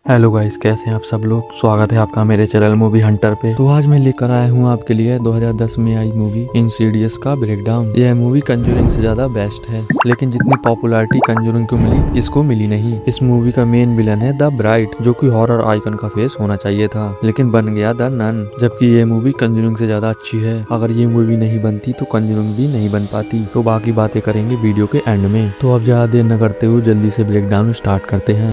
Hello guys, कैसे हैं आप सब लोग। स्वागत है आपका मेरे चैनल मूवी हंटर पे। तो आज मैं लेकर आया हूँ आपके लिए 2010 में आई मूवी इंसीडियस का ब्रेकडाउन। यह मूवी कंजूरिंग से ज्यादा बेस्ट है, लेकिन जितनी पॉपुलैरिटी कंजूरिंग को मिली इसको मिली नहीं। इस मूवी का मेन विलन है द ब्राइट, जो कि हॉरर आइकन का फेस होना चाहिए था, लेकिन बन गया द नन। जबकि ये मूवी कंजूरिंग से ज्यादा अच्छी है। अगर ये मूवी नहीं बनती तो कंजूरिंग भी नहीं बन पाती। तो बाकी बातें करेंगे वीडियो के एंड में। तो अब ज्यादा देर न करते हुए जल्दी से ब्रेकडाउन स्टार्ट करते हैं।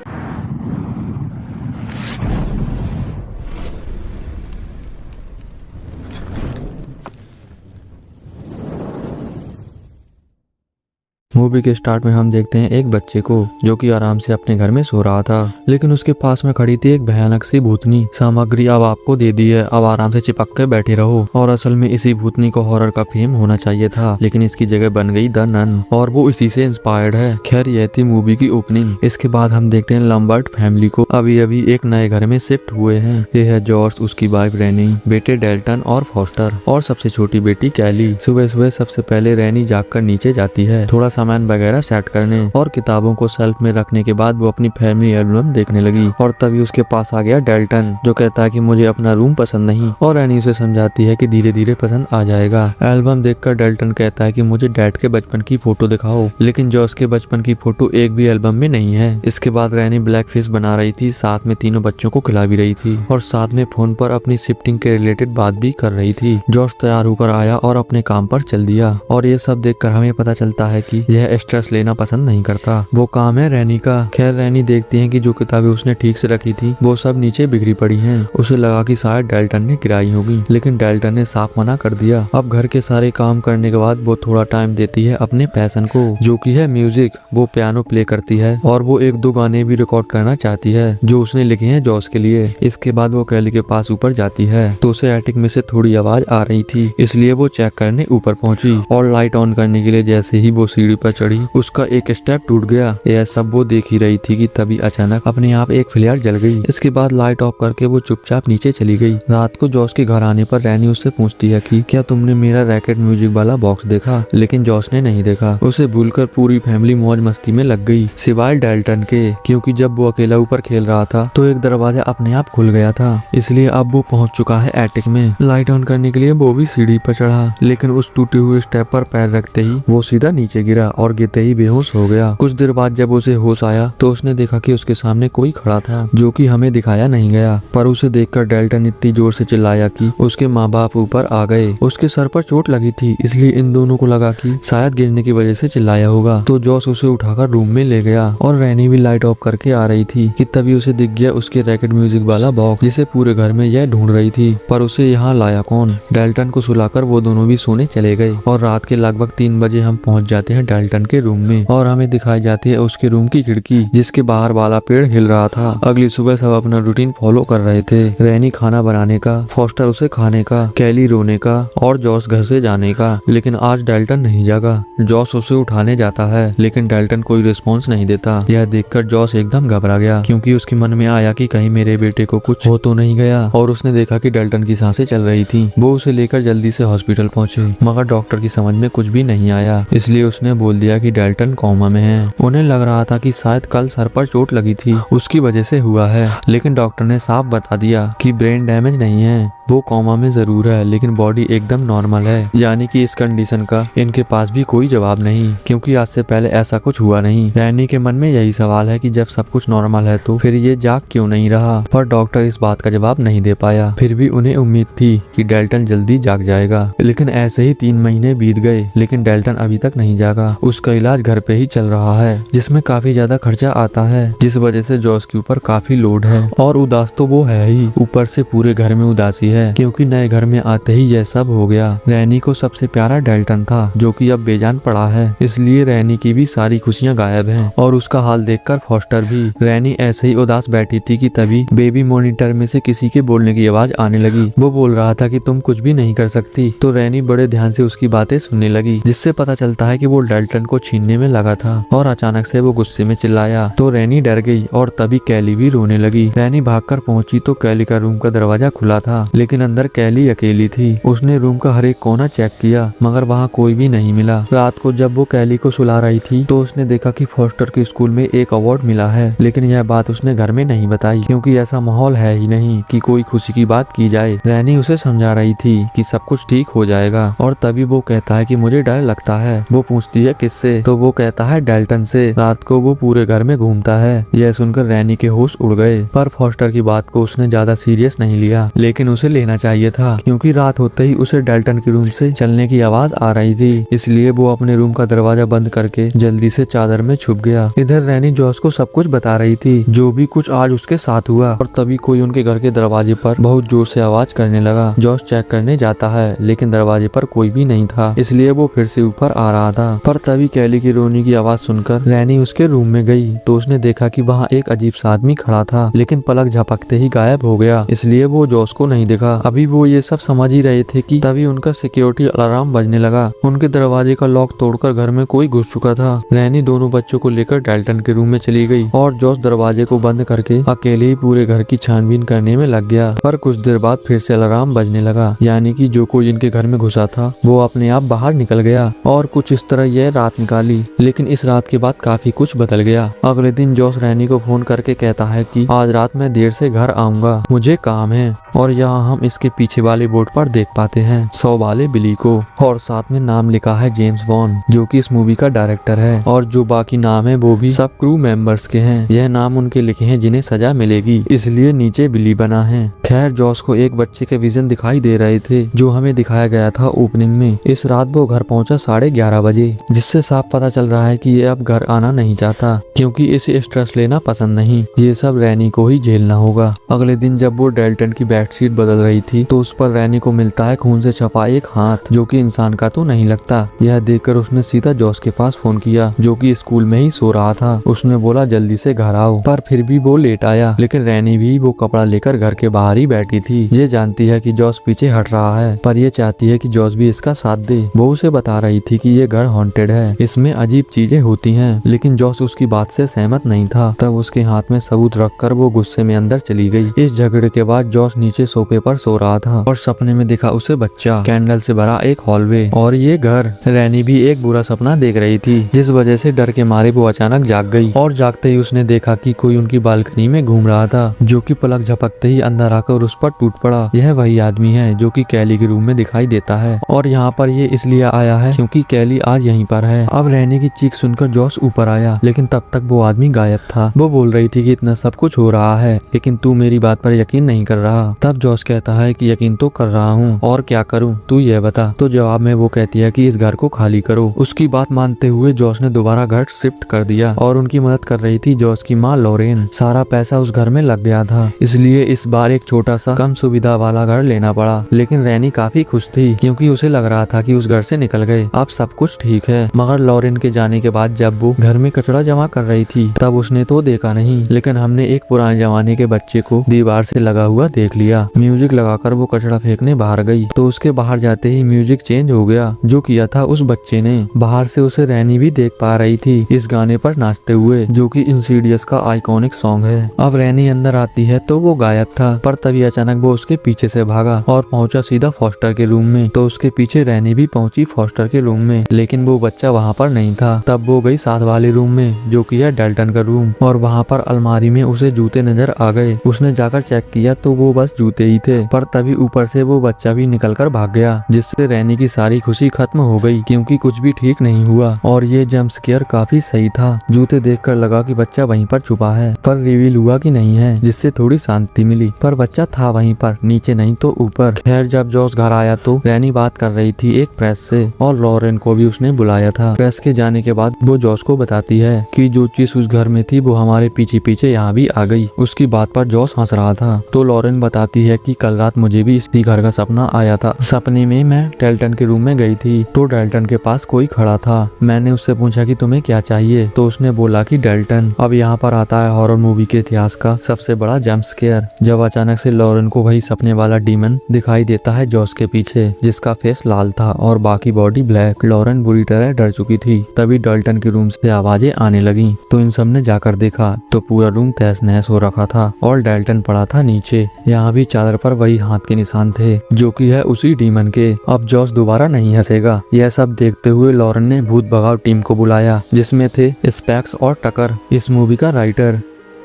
मूवी के स्टार्ट में हम देखते हैं एक बच्चे को, जो कि आराम से अपने घर में सो रहा था, लेकिन उसके पास में खड़ी थी एक भयानक सी भूतनी। सामग्री अब आपको दे दी है, अब आराम से चिपक के बैठे रहो। और असल में इसी भूतनी को हॉरर का फेम होना चाहिए था, लेकिन इसकी जगह बन गई द नन, और वो इसी से इंस्पायर्ड है। खैर, यह थी मूवी की ओपनिंग। इसके बाद हम देखते हैं लंबर्ट फैमिली को। अभी अभी एक नए घर में शिफ्ट हुए हैं। ये है जॉर्ज, उसकी वाइफ रैनी, बेटे डेल्टन और फॉस्टर, और सबसे छोटी बेटी कैली। सुबह सुबह सबसे पहले रैनी जागकर नीचे जाती है थोड़ा सामान वगैरह सेट करने, और किताबों को शेल्फ में रखने के बाद वो अपनी फैमिली एल्बम देखने लगी। और तभी उसके पास आ गया डेल्टन, जो कहता है कि मुझे अपना रूम पसंद नहीं, और रैनी उसे समझाती है कि धीरे धीरे पसंद आ जाएगा। एल्बम देखकर डेल्टन कहता है कि मुझे डैड के बचपन की फोटो दिखाओ, लेकिन जॉर्ज के बचपन की फोटो एक भी एल्बम में नहीं है। इसके बाद रैनी ब्लैक फेस बना रही थी, साथ में तीनों बच्चों को खिला भी रही थी, और साथ में फोन पर अपनी शिफ्टिंग के रिलेटेड बात भी कर रही थी। जॉर्ज तैयार होकर आया और अपने काम पर चल दिया, और ये सब देखकर हमें पता चलता है कि यह स्ट्रेस लेना पसंद नहीं करता। वो काम है रैनी का। खैर, रैनी देखती है कि जो किताबें उसने ठीक से रखी थी वो सब नीचे बिखरी पड़ी हैं। उसे लगा कि शायद डेल्टन ने गिराई होगी, लेकिन डेल्टन ने साफ मना कर दिया। अब घर के सारे काम करने के बाद वो थोड़ा टाइम देती है अपने पैशन को, जो कि है म्यूजिक। वो पियानो प्ले करती है, और वो एक दो गाने भी रिकॉर्ड करना चाहती है जो उसने लिखे हैं जॉर्ज के लिए। इसके बाद वो कैली के पास ऊपर जाती है, तो उसे एटिक में से थोड़ी आवाज आ रही थी, इसलिए वो चेक करने ऊपर पहुंची। और लाइट ऑन करने के लिए जैसे ही वो सीढ़ी पर चढ़ी, उसका एक स्टेप टूट गया। यह सब वो देख ही रही थी कि तभी अचानक अपने आप एक फ्लेयर जल गई। इसके बाद लाइट ऑफ करके वो चुपचाप नीचे चली गई। रात को जॉर्ज के घर आने पर रैनी उससे पूछती है कि क्या तुमने मेरा रैकेट म्यूजिक वाला बॉक्स देखा, लेकिन जॉर्ज ने नहीं देखा। उसे भूलकर पूरी फैमिली मौज मस्ती में लग गई, सिवाय डेल्टन के, क्योंकि जब वो अकेला ऊपर खेल रहा था तो एक दरवाजा अपने आप खुल गया था। इसलिए अब वो पहुंच चुका है एटिक में। लाइट ऑन करने के लिए वो भी सीढ़ी पर चढ़ा, लेकिन उस टूटे हुए स्टेप पर पैर रखते ही वो सीधा नीचे गिरा और गिरते ही बेहोश हो गया। कुछ देर बाद जब उसे होश आया तो उसने देखा कि उसके सामने कोई खड़ा था, जो कि हमें दिखाया नहीं गया। पर उसे देखकर डेल्टन इतनी जोर से चिल्लाया कि उसके माँ बाप ऊपर आ गए। उसके सर पर चोट लगी थी, इसलिए इन दोनों को लगा कि शायद गिरने की वजह से चिल्लाया होगा। तो जॉर्ज उसे उठाकर रूम में ले गया, और रैनी भी लाइट ऑफ करके आ रही थी कि तभी उसे दिख गया उसके रैकेट म्यूजिक वाला बॉक्स, जिसे पूरे घर में यह ढूंढ रही थी। पर उसे यहाँ लाया कौन। डेल्टन को सुलाकर वो दोनों भी सोने चले गए, और रात के लगभग 3 बजे हम पहुँच जाते हैं डेल्टन के रूम में, और हमें दिखाई जाती है उसके रूम की खिड़की, जिसके बाहर वाला पेड़ हिल रहा था। अगली सुबह सब अपना रूटीन फॉलो कर रहे थे। रैनी खाना बनाने का, फॉस्टर उसे खाने का, कैली रोने का, और जॉर्ज घर से जाने का। लेकिन आज डेल्टन नहीं जागा। जॉर्ज उसे उठाने जाता है, लेकिन डेल्टन कोई रिस्पॉन्स नहीं देता। यह देखकर जॉर्ज एकदम घबरा गया, क्योंकि उसके मन में आया कि कहीं मेरे बेटे को कुछ हो तो नहीं गया। और उसने देखा कि डेल्टन की सांसें चल रही थी। वो उसे लेकर जल्दी से हॉस्पिटल पहुंचे, मगर डॉक्टर की समझ में कुछ भी नहीं आया, इसलिए उसने बोल दिया कि डेल्टन कोमा में है। उन्हें लग रहा था कि शायद कल सर पर चोट लगी थी, उसकी वजह से हुआ है, लेकिन डॉक्टर ने साफ बता दिया कि ब्रेन डैमेज नहीं है, वो कोमा में जरूर है, लेकिन बॉडी एकदम नॉर्मल है। यानी कि इस कंडीशन का इनके पास भी कोई जवाब नहीं, क्योंकि आज से पहले ऐसा कुछ हुआ नहीं। रैनी के मन में यही सवाल है कि जब सब कुछ नॉर्मल है तो फिर ये जाग क्यों नहीं रहा। पर डॉक्टर इस बात का जवाब नहीं दे पाया। फिर भी उन्हें उम्मीद थी कि डेल्टन जल्दी जाग जाएगा, लेकिन ऐसे ही 3 महीने बीत गए, लेकिन डेल्टन अभी तक नहीं जागा। उसका इलाज घर पे ही चल रहा है, जिसमें काफी ज्यादा खर्चा आता है, जिस वजह से जॉर्ज के ऊपर काफी लोड है। और उदास तो वो है ही, ऊपर से पूरे घर में उदासी है, क्योंकि नए घर में आते ही यह सब हो गया। रैनी को सबसे प्यारा डेल्टन था, जो कि अब बेजान पड़ा है, इसलिए रैनी की भी सारी खुशियां गायब हैं, और उसका हाल देखकर फॉस्टर भी। रैनी ऐसे ही उदास बैठी थी कि तभी बेबी मॉनिटर में से किसी के बोलने की आवाज आने लगी। वो बोल रहा था कि तुम कुछ भी नहीं कर सकती। तो रैनी बड़े ध्यान से उसकी बातें सुनने लगी, जिससे पता चलता है कि वो डेल्टन को छीनने में लगा था। और अचानक से वो गुस्से में चिल्लाया, तो रैनी डर गई, और तभी कैली भी रोने लगी। रैनी भागकर पहुंची तो कैली का रूम का दरवाजा खुला था, लेकिन अंदर कैली अकेली थी। उसने रूम का हर एक कोना चेक किया मगर वहाँ कोई भी नहीं मिला। रात को जब वो कैली को सुला रही थी तो उसने देखा कि फॉस्टर के स्कूल में एक अवार्ड मिला है, लेकिन यह बात उसने घर में नहीं बताई क्योंकि ऐसा माहौल है ही नहीं कि कोई खुशी की बात की जाए। रैनी उसे समझा रही थी कि सब कुछ ठीक हो जाएगा और तभी वो कहता है कि मुझे डर लगता है। वो पूछती है किससे, तो वो कहता है डेल्टन से। रात को वो पूरे घर में घूमता है। यह सुनकर रैनी के होश उड़ गए, पर फॉस्टर की बात को उसने ज्यादा सीरियस नहीं लिया, लेकिन उसे लेना चाहिए था क्योंकि रात होते ही उसे डेल्टन के रूम से चलने की आवाज आ रही थी। इसलिए वो अपने रूम का दरवाजा बंद करके जल्दी से चादर में छुप गया। इधर रैनी जॉस को सब कुछ बता रही थी जो भी कुछ आज उसके साथ हुआ, और तभी कोई उनके घर के दरवाजे पर बहुत जोर से आवाज करने लगा। जॉस चेक करने जाता है लेकिन दरवाजे पर कोई भी नहीं था, इसलिए वो फिर से ऊपर आ रहा था। पर तभी कैली की रोने की आवाज सुनकर रैनी उसके रूम में गई तो उसने देखा कि वहाँ एक अजीब सा आदमी खड़ा था, लेकिन पलक झपकते ही गायब हो गया। इसलिए वो जॉस को नहीं देखा। अभी वो ये सब समझ ही रहे थे कि तभी उनका सिक्योरिटी अलार्म बजने लगा। उनके दरवाजे का लॉक तोड़कर घर में कोई घुस चुका था। रैनी दोनों बच्चों को लेकर डेल्टन के रूम में चली गई और जॉस दरवाजे को बंद करके अकेले ही पूरे घर की छानबीन करने में लग गया। पर कुछ देर बाद फिर से अलार्म बजने लगा, यानी कि जो कोई इनके घर में घुसा था वो अपने आप बाहर निकल गया। और कुछ इस तरह यह रात निकाली। लेकिन इस रात के बाद काफी कुछ बदल गया। अगले दिन जॉस रैनी को फोन करके कहता है कि आज रात मैं देर से घर आऊंगा, मुझे काम है। और यहाँ हम इसके पीछे वाले बोर्ड पर देख पाते हैं 100 वाले बिली को, और साथ में नाम लिखा है जेम्स बॉन्ड, जो कि इस मूवी का डायरेक्टर है। और जो बाकी नाम है वो भी सब क्रू मेंबर्स के हैं। यह नाम उनके लिखे हैं जिन्हें सजा मिलेगी, इसलिए नीचे बिली बना है। खैर जॉस को एक बच्चे के विजन दिखाई दे रहे थे जो हमें दिखाया गया था ओपनिंग में। इस रात वो घर पहुंचा 11:30 बजे, जिससे साफ पता चल रहा है कि ये अब घर आना नहीं चाहता क्योंकि इसे स्ट्रेस लेना पसंद नहीं। ये सब रैनी को ही झेलना होगा। अगले दिन जब वो डेल्टन की बेडशीट बदल रही थी तो उस पर रैनी को मिलता है खून से छपा एक हाथ, जो कि इंसान का तो नहीं लगता। यह देखकर उसने सीधा जॉस के पास फोन किया जो कि स्कूल में ही सो रहा था। उसने बोला जल्दी से घर आओ, पर फिर भी वो लेट आया। लेकिन रैनी भी वो कपड़ा लेकर घर के बाहर ही बैठी थी। ये जानती है कि जॉस पीछे हट रहा है, पर ये चाहती है कि जॉस भी इसका साथ दे। वो उसे बता रही थी कि ये घर हॉन्टेड है, इसमें अजीब चीजें होती हैं। लेकिन जॉस उसकी बात से सहमत नहीं था। तब उसके हाथ में सबूत रखकर वो गुस्से में अंदर चली गई। इस झगड़े के बाद जॉस नीचे सोफे पर सो रहा था और सपने में दिखा उसे बच्चा, कैंडल से भरा एक हॉलवे और ये घर। रैनी भी एक बुरा सपना देख रही थी, जिस वजह से डर के मारे वो अचानक जाग गई। और जागते ही उसने देखा कि कोई उनकी बालकनी में घूम रहा था, जो कि पलक झपकते ही अंदर आकर उस पर टूट पड़ा। यह वही आदमी है जो कि कैली के रूम में दिखाई देता है, और यहाँ पर ये इसलिए आया है क्योंकि कैली आज यहीं पर है। अब रैनी की चीख सुनकर जॉस ऊपर आया, लेकिन तब तक वो आदमी गायब था। वो बोल रही थी कि इतना सब कुछ हो रहा है लेकिन तू मेरी बात पर यकीन नहीं कर रहा। तब जॉस कहता है कि यकीन तो कर रहा हूँ, और क्या करूँ तू यह बता। तो जवाब में वो कहती है कि इस घर को खाली करो। उसकी बात मानते हुए जॉस ने दोबारा घर शिफ्ट कर दिया, और उनकी मदद कर रही थी जॉस की माँ लॉरेन। सारा पैसा उस घर में लग गया था, इसलिए इस बार एक छोटा सा कम सुविधा वाला घर लेना पड़ा। लेकिन रैनी काफी खुश थी क्योंकि उसे लग रहा था कि उस घर से निकल गए, अब सब कुछ ठीक है। मगर लॉरेन के जाने के बाद जब वो घर में कचरा जमा कर रही थी तब उसने तो देखा नहीं, लेकिन हमने एक पुराने जमाने के बच्चे को दीवार से लगा हुआ देख लिया। म्यूजिक लगाकर वो कचरा फेंकने बाहर गई तो उसके बाहर जाते ही म्यूजिक चेंज हो गया, जो किया था उस बच्चे ने। बाहर से उसे रैनी भी देख पा रही थी इस गाने पर नाचते हुए, जो कि इंसीडियस का आइकॉनिक सॉन्ग है। अब रैनी अंदर आती है तो वो गायब था, पर तभी अचानक वो उसके पीछे से भागा और पहुंचा सीधा फॉस्टर के रूम में। तो उसके पीछे रैनी भी पहुंची फॉस्टर के रूम में, लेकिन वो बच्चा वहाँ पर नहीं था। तब वो गई साथ वाले रूम में, जो कि है डेल्टन का रूम, और वहाँ पर अलमारी में उसे जूते नजर आ गए। उसने जाकर चेक किया तो वो बस जूते ही थे, पर तभी ऊपर से वो बच्चा भी निकलकर भाग गया, जिससे रैनी की सारी खुशी खत्म हो गई क्योंकि कुछ भी ठीक नहीं हुआ। और ये जंप स्केयर काफी सही था। जूते देखकर लगा कि बच्चा वहीं पर छुपा है, पर रिवील हुआ कि नहीं है, जिससे थोड़ी शांति मिली। पर बच्चा था वहीं पर, नीचे नहीं तो ऊपर। खैर जब जॉस घर आया तो रैनी बात कर रही थी एक प्रेस से, और लॉरेन को भी उसने बुलाया था। प्रेस के जाने के बाद वो जॉस को बताती है कि जो चीज उस घर में थी वो हमारे पीछे पीछे यहाँ भी आ गई। उसकी बात पर जॉस हंस रहा था। तो लॉरेन बताती है कि कल रात मुझे भी इसी घर का सपना आया था। सपने में मैं डेल्टन के रूम में गई थी तो डेल्टन के पास कोई खड़ा था। मैंने उससे पूछा कि तुम्हें क्या चाहिए, तो उसने बोला कि डेल्टन। अब यहाँ पर आता है हॉरर मूवी के इतिहास का सबसे बड़ा जंप स्केयर, जब अचानक से लॉरेन को वही सपने वाला डीमन दिखाई देता है जॉस के पीछे, जिसका फेस लाल था और बाकी बॉडी ब्लैक। लॉरेन बुरी तरह डर चुकी थी। तभी डेल्टन के रूम से आवाजें आने लगी, तो इन सब ने जाकर देखा तो पूरा रूम तहस नहस हो रखा था और डेल्टन पड़ा था नीचे। यहाँ भी चादर पर वही हाथ के निशान थे जो कि है उसी डीमन के। अब जॉस दोबारा नहीं हंसेगा। यह सब देखते हुए लॉरेन ने भूत भगाओ टीम को बुलाया जिसमें थे स्पैक्स और टकर। इस मूवी का राइटर,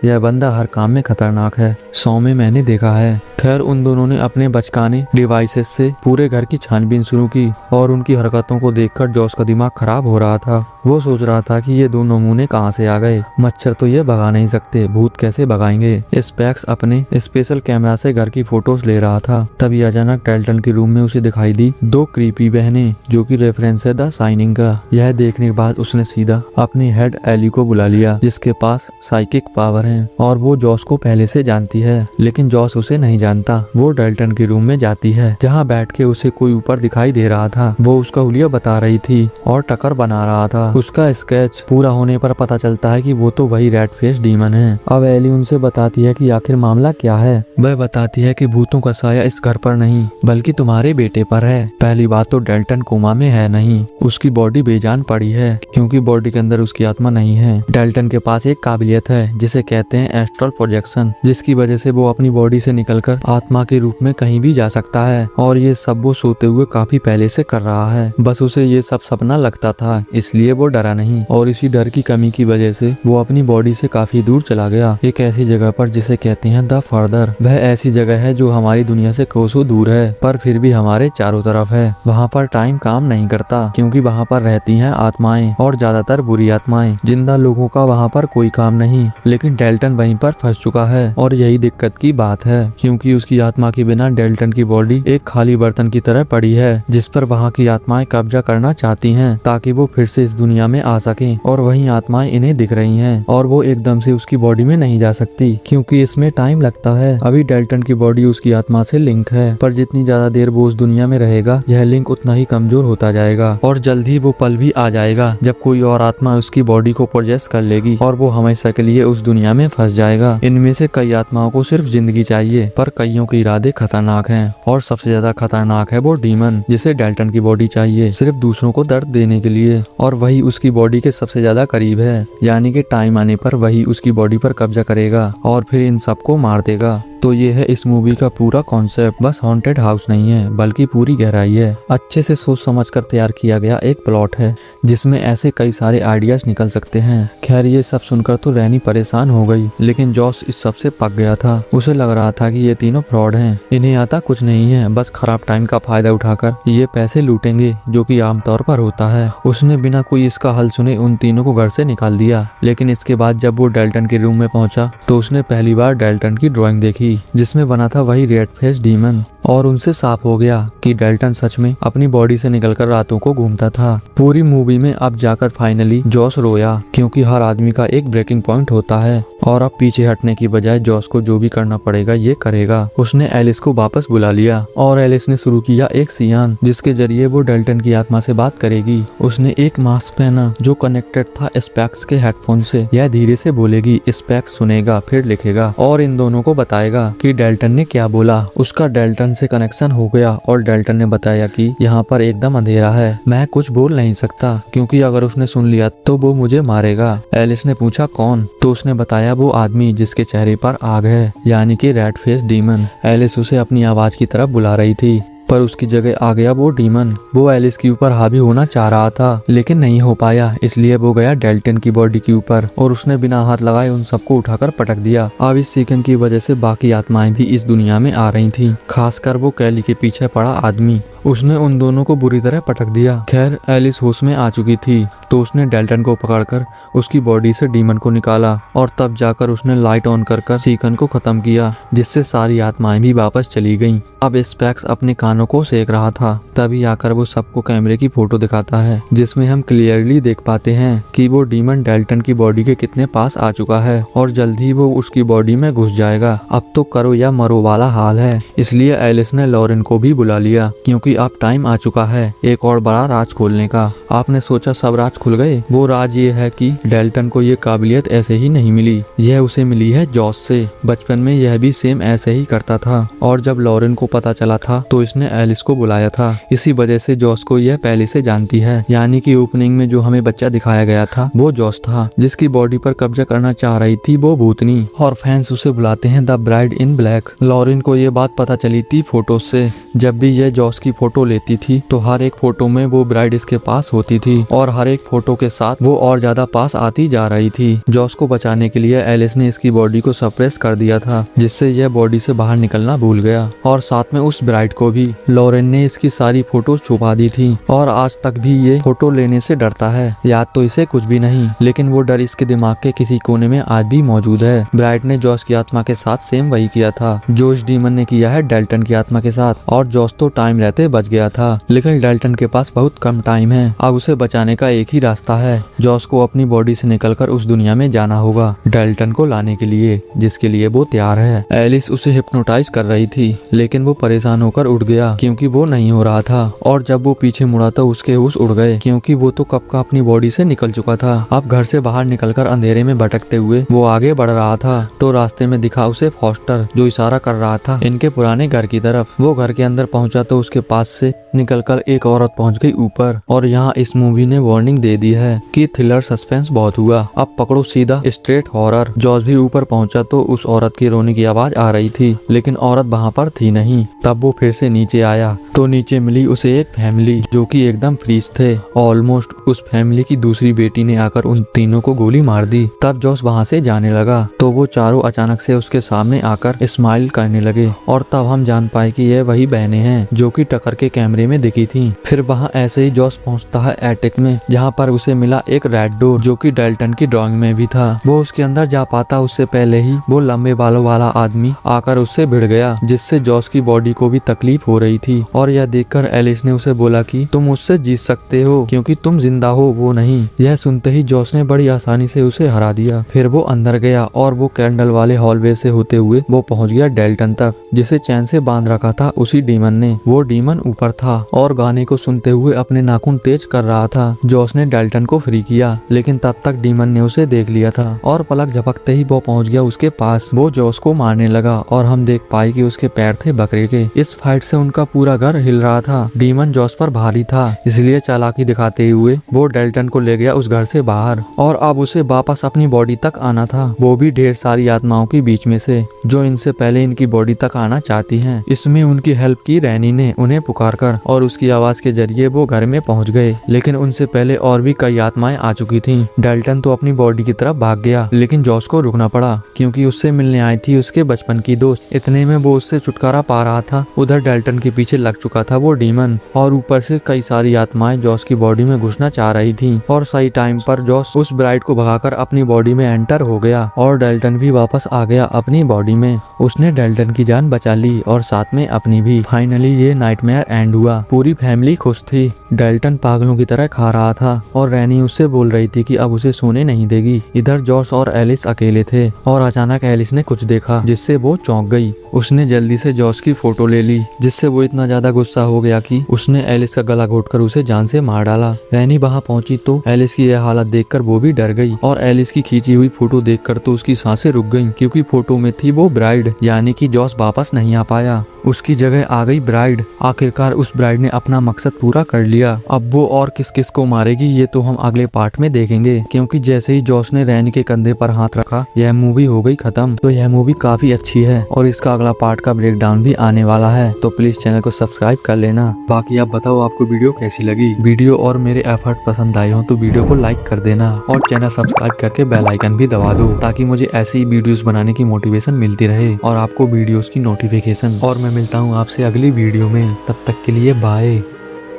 यह बंदा हर काम में खतरनाक है, 100 में मैंने देखा है। खैर उन दोनों ने अपने बचकाने डिवाइसेस से पूरे घर की छानबीन शुरू की और उनकी हरकतों को देखकर जॉस का दिमाग खराब हो रहा था। वो सोच रहा था कि ये दो नमूने कहाँ से आ गए। मच्छर तो ये भगा नहीं सकते, भूत कैसे भगाएंगे। स्पैक्स अपने स्पेशल कैमरा से घर की फोटोज ले रहा था। तभी अचानक डेल्टन के रूम में उसे दिखाई दी 2 क्रीपी बहनें जो कि रेफरेंस है द शाइनिंग का। यह देखने के बाद उसने सीधा अपनी हेड एली को बुला लिया जिसके पास साइकिक पावर है और वो जॉस को पहले से जानती है, लेकिन जॉस उसे नहीं जानता। वो डेल्टन के रूम में जाती है जहाँ बैठ के उसे कोई ऊपर दिखाई दे रहा था। वो उसका हुलिया बता रही थी और टकर बना रहा था। उसका स्केच पूरा होने पर पता चलता है कि वो तो वही रेड फेस डीमन है। अब एली उनसे बताती है कि आखिर मामला क्या है। वह बताती है कि भूतों का साया इस घर पर नहीं बल्कि तुम्हारे बेटे पर है। पहली बात तो डेल्टन कोमा में है नहीं, उसकी बॉडी बेजान पड़ी है क्योंकि बॉडी के अंदर उसकी आत्मा नहीं है। डेल्टन के पास एक काबिलियत है जिसे कहते हैं एस्ट्रल प्रोजेक्शन, जिसकी वजह से वो अपनी बॉडी से निकलकर आत्मा के रूप में कहीं भी जा सकता है और ये सब वो सोते हुए काफी पहले से कर रहा है। बस उसे ये सब सपना लगता था इसलिए वो डरा नहीं और इसी डर की कमी की वजह से वो अपनी बॉडी से काफी दूर चला गया, एक ऐसी जगह पर जिसे कहते हैं द फर्दर। वह ऐसी जगह है जो हमारी दुनिया से कोसों दूर है पर फिर भी हमारे चारों तरफ है। वहाँ पर टाइम काम नहीं करता क्योंकि वहाँ पर रहती हैं आत्माएं और ज्यादातर बुरी आत्माएं। जिंदा लोगों का वहाँ पर कोई काम नहीं, लेकिन डेल्टन वहीं पर फंस चुका है और यही दिक्कत की बात है क्योंकि उसकी आत्मा के बिना डेल्टन की बॉडी एक खाली बर्तन की तरह पड़ी है जिस पर वहाँ की आत्माएं कब्जा करना चाहती हैं ताकि वो फिर से इस दुनिया में आ सकें। और वही आत्माएं इन्हें दिख रही हैं और वो एकदम से उसकी बॉडी में नहीं जा सकती क्योंकि इसमें टाइम लगता है। अभी डेल्टन की बॉडी उसकी आत्मा से लिंक है पर जितनी ज्यादा देर वो उस दुनिया में रहेगा यह लिंक उतना ही कमजोर होता जाएगा और जल्द ही वो पल भी आ जाएगा जब कोई और आत्मा उसकी बॉडी को प्रोजेस कर लेगी और वो हमेशा के लिए उस दुनिया में फंस जाएगा। इनमें से कई आत्माओं को सिर्फ जिंदगी चाहिए पर कईयों के इरादे खतरनाक हैं और सबसे ज्यादा खतरनाक है वो डीमन जिसे डेल्टन की बॉडी चाहिए सिर्फ दूसरों को दर्द देने के लिए और वही उसकी बॉडी के सबसे ज्यादा करीब है, यानी कि टाइम आने पर वही उसकी बॉडी पर कब्जा करेगा और फिर इन सबको मार देगा। तो ये है इस मूवी का पूरा कॉन्सेप्ट। बस हॉन्टेड हाउस नहीं है बल्कि पूरी गहराई है। अच्छे से सोच समझकर तैयार किया गया एक प्लॉट है जिसमें ऐसे कई सारे आइडियाज निकल सकते हैं। खैर ये सब सुनकर तो रैनी परेशान हो गई, लेकिन जॉस इस सब से पक गया था। उसे लग रहा था कि ये तीनों फ्रॉड हैं, इन्हें आता कुछ नहीं है, बस खराब टाइम का फायदा उठाकर ये पैसे लूटेंगे जो कि आमतौर पर होता है। उसने बिना कोई इसका हल सुने उन तीनों को घर से निकाल दिया। लेकिन इसके बाद जब वो डेल्टन के रूम में पहुंचा तो उसने पहली बार डेल्टन की ड्राइंग देखी जिसमें बना था वही रेड फेस डीमन और उनसे साफ हो गया कि डेल्टन सच में अपनी बॉडी से निकलकर रातों को घूमता था। पूरी मूवी में अब जाकर फाइनली जॉस रोया क्योंकि हर आदमी का एक ब्रेकिंग पॉइंट होता है और अब पीछे हटने की बजाय जॉस को जो भी करना पड़ेगा ये करेगा। उसने एलिस को वापस बुला लिया और एलिस ने शुरू किया एक सियान जिसके जरिए वो डेल्टन की आत्मा से बात करेगी। उसने एक मास्क पहना जो कनेक्टेड था स्पैक्स के हेडफोन से। यह धीरे से बोलेगी, स्पैक्स सुनेगा फिर लिखेगा और इन दोनों को बताएगा कि डेल्टन ने क्या बोला। उसका डेल्टन से कनेक्शन हो गया और डेल्टन ने बताया कि यहाँ पर एकदम अंधेरा है, मैं कुछ बोल नहीं सकता क्योंकि अगर उसने सुन लिया तो वो मुझे मारेगा। एलिस ने पूछा कौन, तो उसने बताया वो आदमी जिसके चेहरे पर आग है, यानी कि रेड फेस डीमन। एलिस उसे अपनी आवाज की तरफ बुला रही थी पर उसकी जगह आ गया वो डीमन। वो एलिस के ऊपर हावी होना चाह रहा था लेकिन नहीं हो पाया, इसलिए वो गया डेल्टन की बॉडी के ऊपर और उसने बिना हाथ लगाए उन सबको उठाकर पटक दिया। अब इस सीकन की वजह से बाकी आत्माएं भी इस दुनिया में आ रही थी, खासकर वो कैली के पीछे पड़ा आदमी। उसने उन दोनों को बुरी तरह पटक दिया। खैर एलिस होश में आ चुकी थी तो उसने डेल्टन को पकड़कर उसकी बॉडी से डीमन को निकाला और तब जाकर उसने लाइट ऑन कर सीकन को खत्म किया जिससे सारी आत्माएं भी वापस चली गईं। अब स्पैक्स अपने कानों को सेक रहा था, तभी आकर वो सबको कैमरे की फोटो दिखाता है जिसमें हम क्लियरली देख पाते हैं कि वो डीमन डेल्टन की बॉडी के कितने पास आ चुका है और जल्द ही वो उसकी बॉडी में घुस जाएगा। अब तो करो या मरो वाला हाल है, इसलिए एलिस ने लॉरेन को भी बुला लिया क्योंकि अब टाइम आ चुका है एक और बड़ा राज खोलने का। आपने सोचा सब राज खुल गए? वो राज ये है कि डेल्टन को ये काबिलियत ऐसे ही नहीं मिली, यह उसे मिली है जॉस से। बचपन में यह भी सेम ऐसे ही करता था और जब लॉरेन को पता चला था तो इसने एलिस को बुलाया था। इसी वजह से जॉस को यह पहले से जानती है, यानी कि ओपनिंग में जो हमें बच्चा दिखाया गया था वो जॉस था, जिसकी बॉडी पर कब्जा करना चाह रही थी वो भूतनी, और फैंस उसे बुलाते हैं the bride in black. Lauren को ये बात पता चली थी फोटो से। जब भी यह जॉस की फोटो लेती थी तो हर एक फोटो में वो ब्राइड इसके पास होती थी, और हर एक फोटो के साथ वो और ज्यादा पास आती जा रही थी। जॉस को बचाने के लिए एलिस ने इसकी बॉडी को सप्रेस कर दिया था, जिससे यह बॉडी से बाहर निकलना भूल गया, और साथ में उस ब्राइड को भी। लॉरेन ने इसकी सारी फोटो छुपा दी थी, और आज तक भी ये फोटो लेने से डरता है। याद तो इसे कुछ भी नहीं, लेकिन वो डर इसके दिमाग के किसी कोने में आज भी मौजूद है। ब्राइड ने जॉस की आत्मा के साथ सेम वही किया था जो इस डीमन ने किया है डेल्टन की आत्मा के साथ, और जॉस तो टाइम रहते बच गया था। लेकिन डेल्टन के पास बहुत कम टाइम है, अब उसे बचाने का एक ही रास्ता है। जॉस को अपनी बॉडी से निकलकर उस दुनिया में जाना होगा डेल्टन को लाने के लिए, जिसके लिए वो तैयार है। एलिस उसे हिप्नोटाइज कर रही थी, लेकिन वो परेशान होकर उठ गया क्योंकि वो नहीं हो रहा था, और जब वो पीछे मुड़ा तो उसके होश उड़ गए क्योंकि वो तो कब का अपनी बॉडी से निकल चुका था। अब घर से बाहर निकलकर अंधेरे में भटकते हुए वो आगे बढ़ रहा था, तो रास्ते में दिखा उसे फॉस्टर, जो इशारा कर रहा था इनके पुराने घर की तरफ। वो घर के अंदर पहुंचा तो उसके पास से निकलकर एक औरत पहुंच गई ऊपर। और यहाँ इस मूवी ने वार्निंग दे दी है कि थ्रिलर सस्पेंस बहुत हुआ, अब पकड़ो सीधा स्ट्रेट हॉरर। जॉस भी ऊपर पहुंचा तो उस औरत की रोने की आवाज आ रही थी, लेकिन औरत वहाँ पर थी नहीं। तब वो फिर से नीचे आया तो नीचे मिली उसे एक फैमिली जो कि एकदम फ्रीज थे ऑलमोस्ट। उस फैमिली की दूसरी बेटी ने आकर उन तीनों को गोली मार दी। तब जॉस वहाँ से जाने लगा तो वो चारों अचानक से उसके सामने आकर स्माइल करने लगे, और तब हम जान पाए कि ये वही बहनें हैं जो कि टकर के कैमरे में दिखी थी। फिर वहाँ ऐसे ही जॉस पहुँचता है एटिक में, जहाँ पर उसे मिला एक रेड डोर जो कि डेल्टन की ड्राइंग में भी था। वो उसके अंदर जा पाता उससे पहले ही वो लंबे बालों वाला आदमी आकर उससे भिड़ गया, जिससे जॉस की बॉडी को भी तकलीफ हो रही थी। और यह देखकर एलिस ने उसे बोला कि तुम मुझसे जीत सकते हो क्योंकि तुम जिंदा हो, वो नहीं। यह सुनते ही जॉस ने बड़ी आसानी से उसे हरा दिया। फिर वो अंदर गया और वो कैंडल वाले हॉलवे से होते हुए वो पहुंच गया डेल्टन तक, जिसे चैन से बांध रखा था उसी डीमन ने। वो डीमन ऊपर था और गाने को सुनते हुए अपने नाखून तेज कर रहा था। जॉस ने डेल्टन को फ्री किया, लेकिन तब तक डीमन ने उसे देख लिया था, और पलक झपकते ही वो पहुंच गया उसके पास। वो जॉस को मारने लगा और हम देख पाए कि उसके पैर थे बकरे के। इस फाइट से उनका पूरा घर हिल रहा था। डीमन जॉस पर भारी था, इसलिए चालाकी दिखाते हुए वो डेल्टन को ले गया उस घर से बाहर, और अब उसे वापस अपनी बॉडी तक आना था, वो भी ढेर सारी आत्माओं के बीच में से जो इनसे पहले इनकी बॉडी तक आना चाहती हैं। इसमें उनकी हेल्प की रैनी ने उन्हें पुकारकर, और उसकी आवाज के जरिए वो घर में पहुंच गए। लेकिन उनसे पहले और भी कई आत्माएं आ चुकी थीं। डेल्टन तो अपनी बॉडी की तरफ भाग गया, लेकिन जॉस को रुकना पड़ा क्योंकि उससे मिलने आई थी उसके बचपन की दोस्त। इतने में वो उससे छुटकारा पा रहा था, उधर डेल्टन के पीछे लग चुका था वो डीमन, और ऊपर से कई सारी आत्माएं जॉस की बॉडी में घुसना चाह रही थी। और सही टाइम पर जॉस उस ब्राइड को भगाकर अपनी बॉडी में एंटर हो गया, और डेल्टन भी वापस आ गया अपनी बॉडी में। उसने डेल्टन की जान बचा ली और साथ में अपनी भी। फाइनली ये नाइटमेयर एंड हुआ। पूरी फैमिली खुश थी। डेल्टन पागलों की तरह खा रहा था और रैनी उससे बोल रही थी कि अब उसे सोने नहीं देगी। इधर जॉस और एलिस अकेले थे, और अचानक एलिस ने कुछ देखा जिससे वो चौंक गई। उसने जल्दी से जॉस की फोटो ले ली, जिससे वो इतना ज्यादा गुस्सा हो गया कि उसने एलिस का गला घोटकर उसे जान से मार डाला। रैनी वहाँ पहुंची तो एलिस की यह हालत देखकर वो भी डर गई, और एलिस की खींची हुई फोटो देखकर तो उसकी सांसें रुक गईं, क्योंकि फोटो में थी वो ब्राइड, यानी कि जॉस वापस नहीं आ पाया। उसकी जगह आ गई ब्राइड। आखिरकार उस ब्राइड ने अपना मकसद पूरा कर लिया। अब वो और किस किस को मारेगी ये तो हम अगले पार्ट में देखेंगे, क्योंकि जैसे ही जॉस ने रैनी के कंधे पर हाथ रखा यह मूवी हो गई खत्म। तो यह मूवी काफी अच्छी है और इसका अगला पार्ट का ब्रेकडाउन भी आने वाला है, तो प्लीज चैनल को सब्सक्राइब कर लेना। बाकी आप बताओ आपको वीडियो कैसी लगी। वीडियो और मेरे एफर्ट पसंद आए हो तो वीडियो को लाइक कर देना, और चैनल सब्सक्राइब करके बेल आइकन भी दबा दो, ताकि मुझे ऐसी ही वीडियोस बनाने की मोटिवेशन मिलती रहे और आपको वीडियोस की नोटिफिकेशन। और मैं मिलता हूँ आपसे अगली वीडियो में, तब तक के लिए बाय।